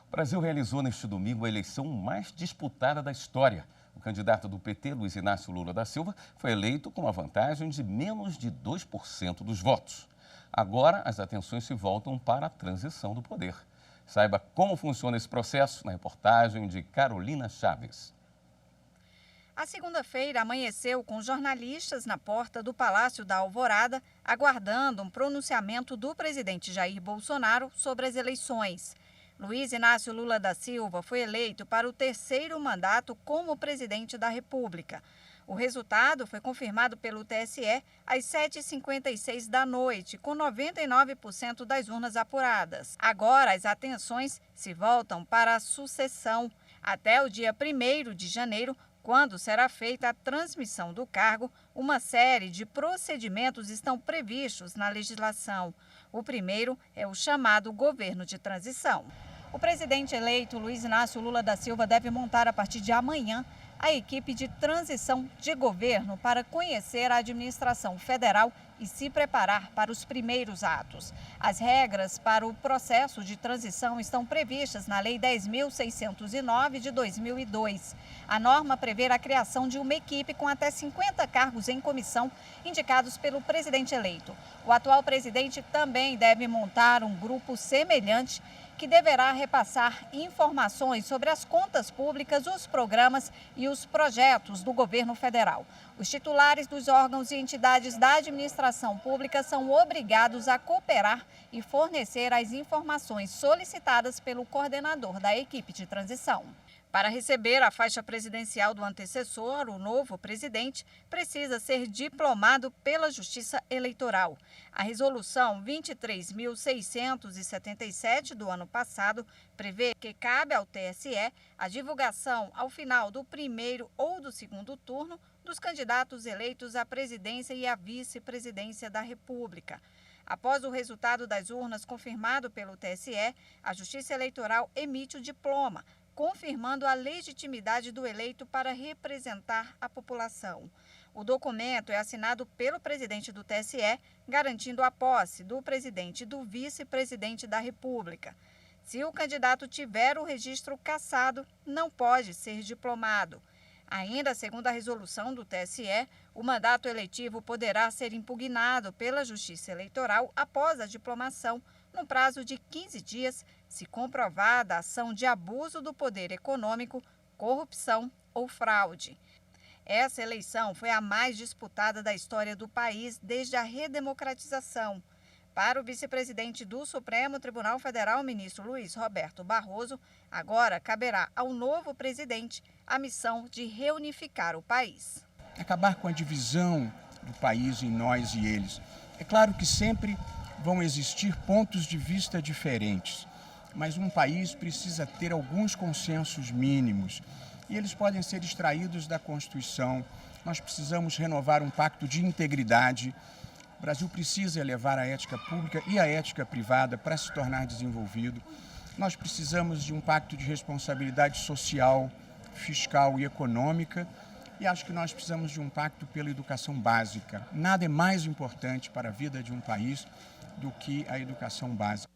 O Brasil realizou neste domingo a eleição mais disputada da história. O candidato do PT, Luiz Inácio Lula da Silva, foi eleito com uma vantagem de menos de 2% dos votos. Agora, as atenções se voltam para a transição do poder. Saiba como funciona esse processo na reportagem de Carolina Chaves. A segunda-feira amanheceu com jornalistas na porta do Palácio da Alvorada, aguardando um pronunciamento do presidente Jair Bolsonaro sobre as eleições. Luiz Inácio Lula da Silva foi eleito para o terceiro mandato como presidente da República. O resultado foi confirmado pelo TSE às 7h56 da noite, com 99% das urnas apuradas. Agora, as atenções se voltam para a sucessão. Até o dia 1º de janeiro, quando será feita a transmissão do cargo, uma série de procedimentos estão previstos na legislação. O primeiro é o chamado governo de transição. O presidente eleito Luiz Inácio Lula da Silva deve montar a partir de amanhã a equipe de transição de governo para conhecer a administração federal e se preparar para os primeiros atos. As regras para o processo de transição estão previstas na Lei 10.609 de 2002. A norma prevê a criação de uma equipe com até 50 cargos em comissão indicados pelo presidente eleito. O atual presidente também deve montar um grupo semelhante que deverá repassar informações sobre as contas públicas, os programas e os projetos do governo federal. Os titulares dos órgãos e entidades da administração pública são obrigados a cooperar e fornecer as informações solicitadas pelo coordenador da equipe de transição. Para receber a faixa presidencial do antecessor, o novo presidente precisa ser diplomado pela Justiça Eleitoral. A resolução 23.677 do ano passado prevê que cabe ao TSE a divulgação ao final do primeiro ou do segundo turno dos candidatos eleitos à presidência e à vice-presidência da República. Após o resultado das urnas confirmado pelo TSE, a Justiça Eleitoral emite o diploma, confirmando a legitimidade do eleito para representar a população. O documento é assinado pelo presidente do TSE, garantindo a posse do presidente e do vice-presidente da República. Se o candidato tiver o registro cassado, não pode ser diplomado. Ainda segundo a resolução do TSE, o mandato eletivo poderá ser impugnado pela Justiça Eleitoral após a diplomação, no prazo de 15 dias, se comprovada a ação de abuso do poder econômico, corrupção ou fraude. Essa eleição foi a mais disputada da história do país desde a redemocratização. Para o vice-presidente do Supremo Tribunal Federal, ministro Luiz Roberto Barroso, agora caberá ao novo presidente a missão de reunificar o país. Acabar com a divisão do país em nós e eles. É claro que sempre vão existir pontos de vista diferentes, mas um país precisa ter alguns consensos mínimos e eles podem ser extraídos da Constituição. Nós precisamos renovar um pacto de integridade. O Brasil precisa elevar a ética pública e a ética privada para se tornar desenvolvido. Nós precisamos de um pacto de responsabilidade social, fiscal e econômica. E acho que nós precisamos de um pacto pela educação básica. Nada é mais importante para a vida de um país do que a educação básica.